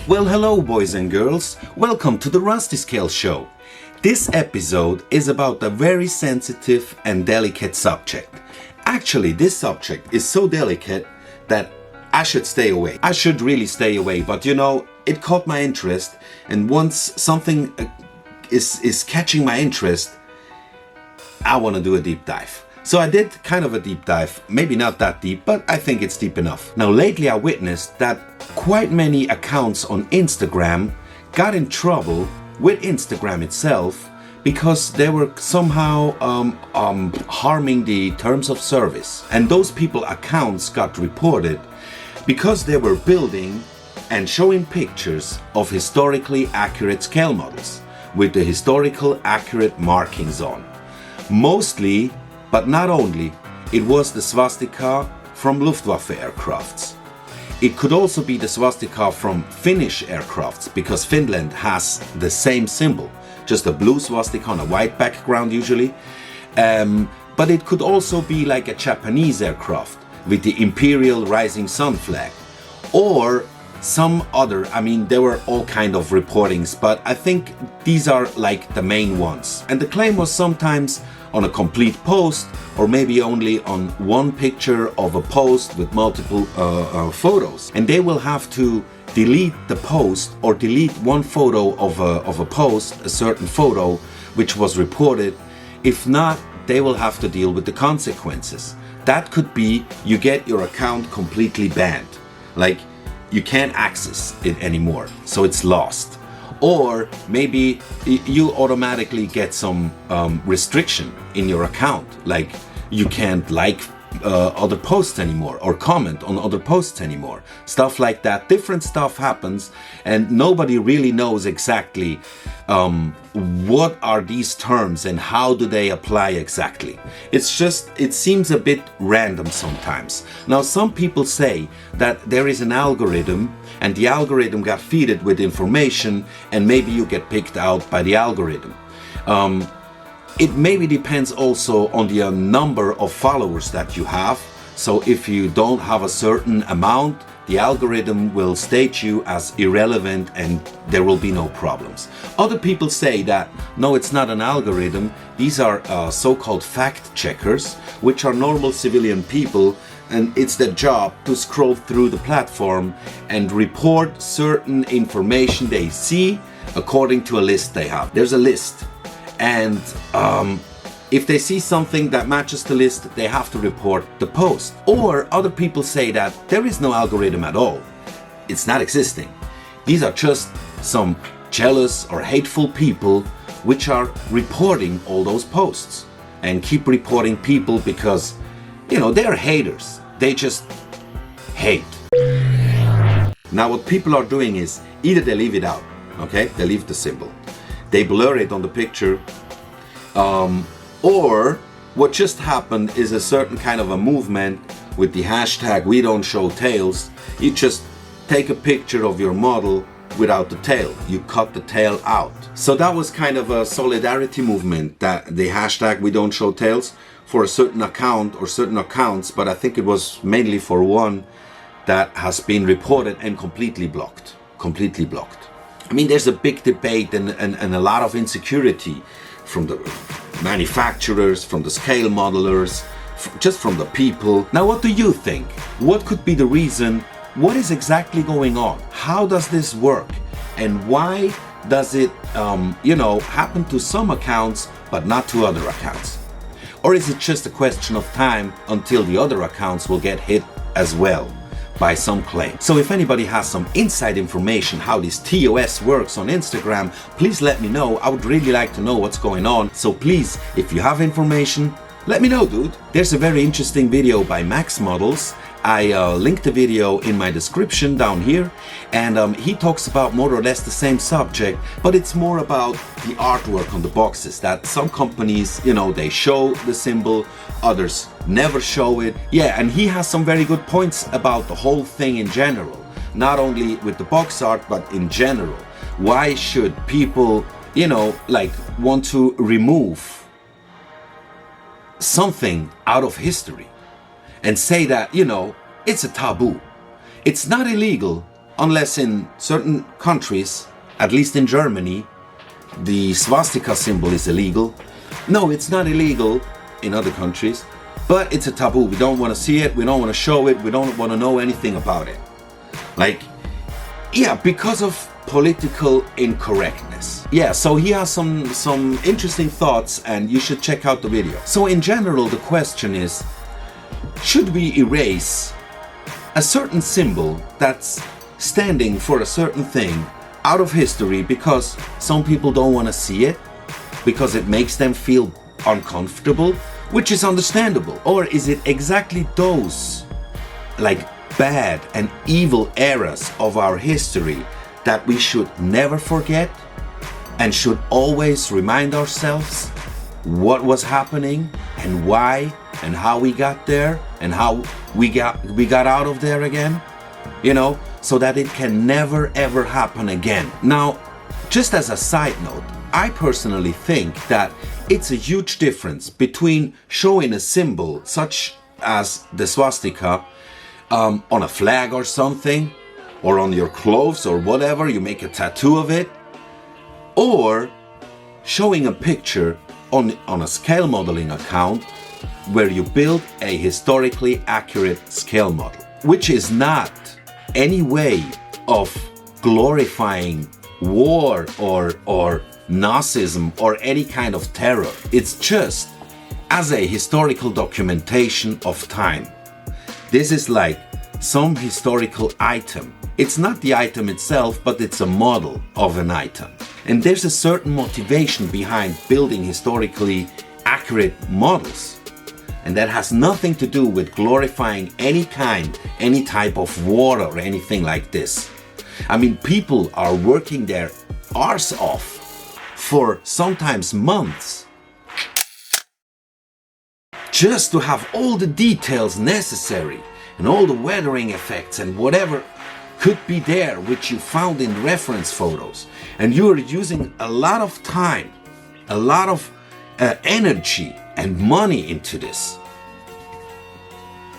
Well, hello boys and girls, welcome to the Rusty Scale Show. This episode is about a very sensitive and delicate subject. Actually, this subject is so delicate that I should stay away. I should really stay away, but you know, it caught my interest, and once something is catching my interest, I want to do a deep dive. So I did kind of a deep dive, maybe not that deep, but I think it's deep enough. Now lately I witnessed that quite many accounts on Instagram got in trouble with Instagram itself because they were somehow harming the terms of service. And those people accounts got reported because they were building and showing pictures of historically accurate scale models with the historical accurate markings on. Mostly, but not only, it was the swastika from Luftwaffe aircrafts. It could also be the swastika from Finnish aircrafts, because Finland has the same symbol, just a blue swastika on a white background usually. But it could also be like a Japanese aircraft with the Imperial Rising Sun flag. Or some other, I mean, there were all kind of reportings, but I think these are like the main ones. And the claim was sometimes on a complete post, or maybe only on one picture of a post with multiple photos. And they will have to delete the post or delete one photo of a post, a certain photo which was reported. If not, they will have to deal with the consequences. That could be you get your account completely banned. Like, you can't access it anymore, so it's lost. Or maybe you automatically get some restriction in your account, like you can't like other posts anymore or comment on other posts anymore. Stuff like that. Different stuff happens, and nobody really knows exactly what are these terms and how do they apply exactly. It's just, it seems a bit random sometimes. Now, some people say that there is an algorithm and the algorithm got fed with information and maybe you get picked out by the algorithm. It maybe depends also on the number of followers that you have. So if you don't have a certain amount, the algorithm will state you as irrelevant and there will be no problems. Other people say that, no, it's not an algorithm. These are so-called fact checkers, which are normal civilian people, and it's their job to scroll through the platform and report certain information they see according to a list they have. There's a list. And if they see something that matches the list, they have to report the post. Or other people say that there is no algorithm at all. It's not existing. These are just some jealous or hateful people which are reporting all those posts and keep reporting people because, you know, they're haters. They just hate. Now what people are doing is either they leave it out, okay? They leave the symbol. They blur it on the picture, or what just happened is a certain kind of a movement with the hashtag we don't show tails. You just take a picture of your model without the tail. You cut the tail out. So that was kind of a solidarity movement, that the hashtag we don't show tails for a certain account or certain accounts, but I think it was mainly for one that has been reported and completely blocked. Completely blocked. I mean, there's a big debate and a lot of insecurity from the manufacturers, from the scale modelers, just from the people. Now, what do you think? What could be the reason? What is exactly going on? How does this work? And why does it, happen to some accounts, but not to other accounts? Or is it just a question of time until the other accounts will get hit as well by some claim? So if anybody has some inside information how this TOS works on Instagram, please let me know. I would really like to know what's going on. So please, if you have information, let me know, dude. There's a very interesting video by Maxsmodels. I linked the video in my description down here, and he talks about more or less the same subject, but it's more about the artwork on the boxes, that some companies, you know, they show the symbol, others never show it. Yeah, and he has some very good points about the whole thing in general, not only with the box art, but in general. Why should people, want to remove something out of history and say that, it's a taboo? It's not illegal, unless in certain countries, at least in Germany, the swastika symbol is illegal. No, it's not illegal in other countries, but it's a taboo. We don't want to see it, we don't want to show it, we don't want to know anything about it. Like, yeah, because of political incorrectness. Yeah, so he has some interesting thoughts, and you should check out the video. So in general, the question is, should we erase a certain symbol that's standing for a certain thing out of history because some people don't want to see it, because it makes them feel uncomfortable, which is understandable? Or is it exactly those like bad and evil eras of our history that we should never forget and should always remind ourselves what was happening and why and how we got there and how we got out of there again, you know, so that it can never ever happen again. Now, just as a side note, I personally think that it's a huge difference between showing a symbol such as the swastika on a flag or something, or on your clothes or whatever, you make a tattoo of it, or showing a picture on a scale modeling account where you build a historically accurate scale model, which is not any way of glorifying war or Nazism or any kind of terror. It's just as a historical documentation of time. This is like some historical item. It's not the item itself, but it's a model of an item. And there's a certain motivation behind building historically accurate models. And that has nothing to do with glorifying any type of war or anything like this. I mean, people are working their arse off for sometimes months just to have all the details necessary and all the weathering effects and whatever could be there, which you found in reference photos. And you are using a lot of time, a lot of energy and money into this,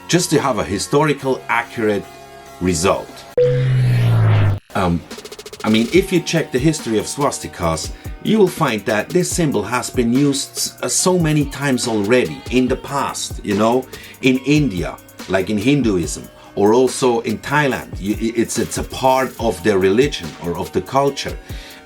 just to have a historical accurate result. I mean, if you check the history of swastikas, you will find that this symbol has been used so many times already in the past, you know, in India, like in Hinduism, or also in Thailand. It's a part of their religion or of the culture.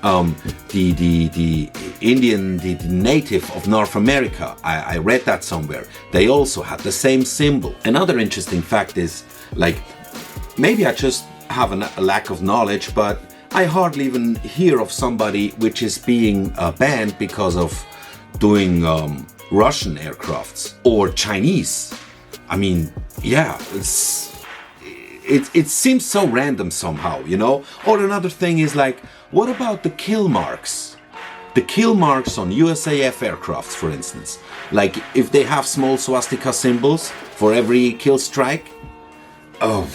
The Indian, the native of North America, I read that somewhere, they also had the same symbol. Another interesting fact is, like, maybe I just have a lack of knowledge, but I hardly even hear of somebody which is being banned because of doing Russian aircrafts or Chinese. I mean, yeah, it seems so random somehow, you know? Or another thing is, like, what about the kill marks? The kill marks on USAF aircrafts, for instance. Like, if they have small swastika symbols for every kill strike, oh,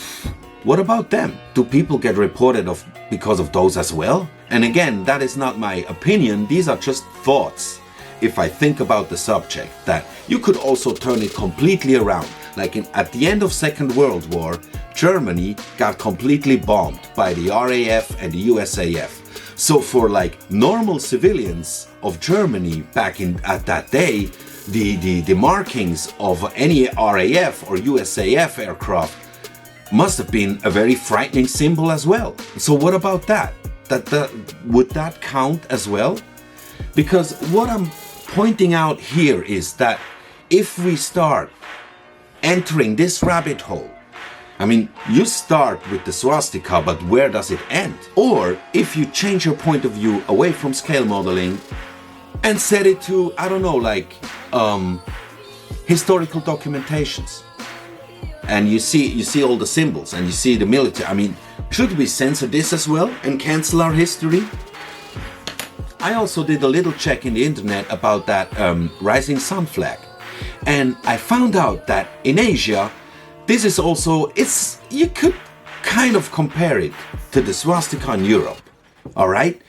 what about them? Do people get reported of because of those as well? And again, that is not my opinion, these are just thoughts. If I think about the subject, that you could also turn it completely around. Like at the end of Second World War, Germany got completely bombed by the RAF and the USAF. So for like normal civilians of Germany back at that day, the markings of any RAF or USAF aircraft must have been a very frightening symbol as well. So what about that? Would that count as well? Because what I'm pointing out here is that if we start entering this rabbit hole, I mean, you start with the swastika, but where does it end? Or if you change your point of view away from scale modeling and set it to, I don't know, like historical documentations, and you see all the symbols and you see the military. I mean, should we censor this as well and cancel our history? I also did a little check in the internet about that rising sun flag, and I found out that in Asia, this is also, you could kind of compare it to the swastika in Europe, all right?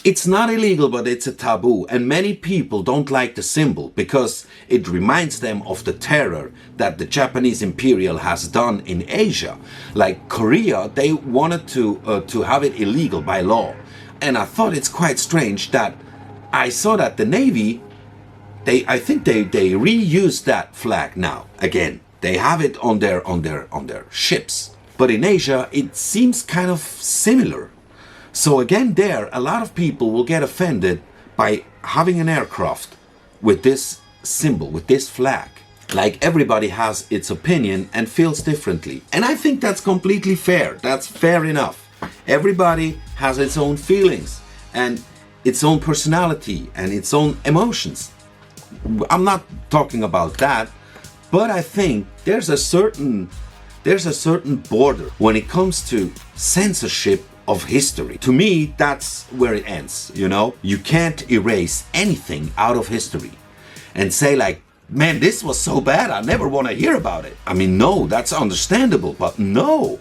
It's not illegal, but it's a taboo, and many people don't like the symbol because it reminds them of the terror that the Japanese Imperial has done in Asia. Like Korea, they wanted to have it illegal by law, and I thought it's quite strange that I saw that the Navy, I think they reused that flag now again. They have it on their ships, but in Asia it seems kind of similar. So again there, a lot of people will get offended by having an aircraft with this symbol, with this flag. Like everybody has its opinion and feels differently. And I think that's completely fair. That's fair enough. Everybody has its own feelings and its own personality and its own emotions. I'm not talking about that, but I think there's a certain border when it comes to censorship of history. To me, that's where it ends, you know? You can't erase anything out of history and say like, man, this was so bad, I never want to hear about it. I mean, no, that's understandable, but no,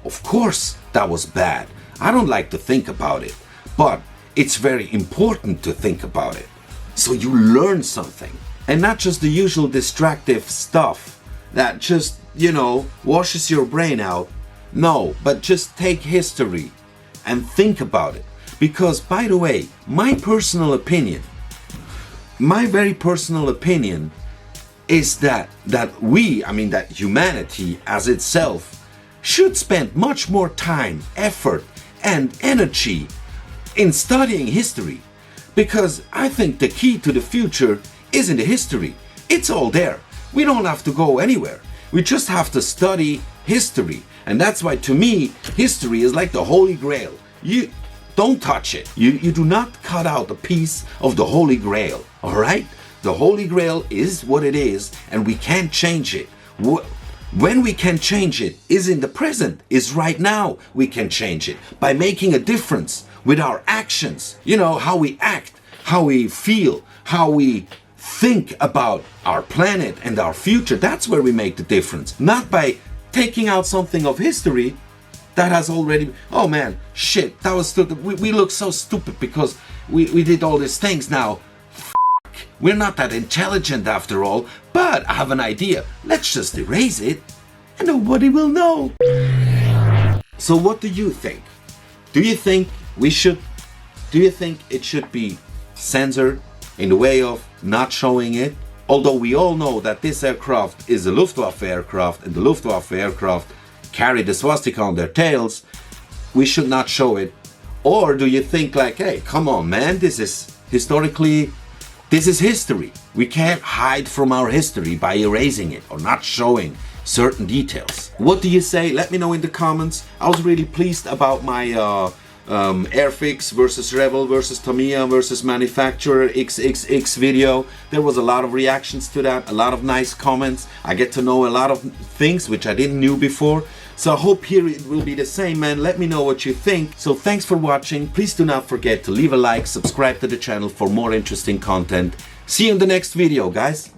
of course that was bad. I don't like to think about it, but it's very important to think about it. So you learn something, and not just the usual distractive stuff that just, you know, washes your brain out. No, but just take history and think about it. Because, by the way, my very personal opinion is that humanity as itself should spend much more time, effort, and energy in studying history. Because I think the key to the future isn't the history. It's all there. We don't have to go anywhere. We just have to study history. And that's why, to me, history is like the Holy Grail. You don't touch it. You do not cut out a piece of the Holy Grail, all right? The Holy Grail is what it is, and we can't change it. When we can change it is in the present, is right now we can change it by making a difference with our actions. You know, how we act, how we feel, how we think about our planet and our future. That's where we make the difference, not by taking out something of history that has already, oh man, shit, that was stupid. We look so stupid because we did all these things now. We're not that intelligent after all, but I have an idea. Let's just erase it and nobody will know. So what do you think? Do you think it should be censored in the way of not showing it? Although we all know that this aircraft is a Luftwaffe aircraft and the Luftwaffe aircraft carry the swastika on their tails, we should not show it. Or do you think like, hey, come on man, this is history. We can't hide from our history by erasing it or not showing certain details. What do you say? Let me know in the comments. I was really pleased about my Airfix versus Rebel versus Tamiya versus Manufacturer XXX video. There was a lot of reactions to that, a lot of nice comments. I get to know a lot of things which I didn't knew before. So I hope here it will be the same, man. Let me know what you think. So thanks for watching. Please do not forget to leave a like, subscribe to the channel for more interesting content. See you in the next video, guys.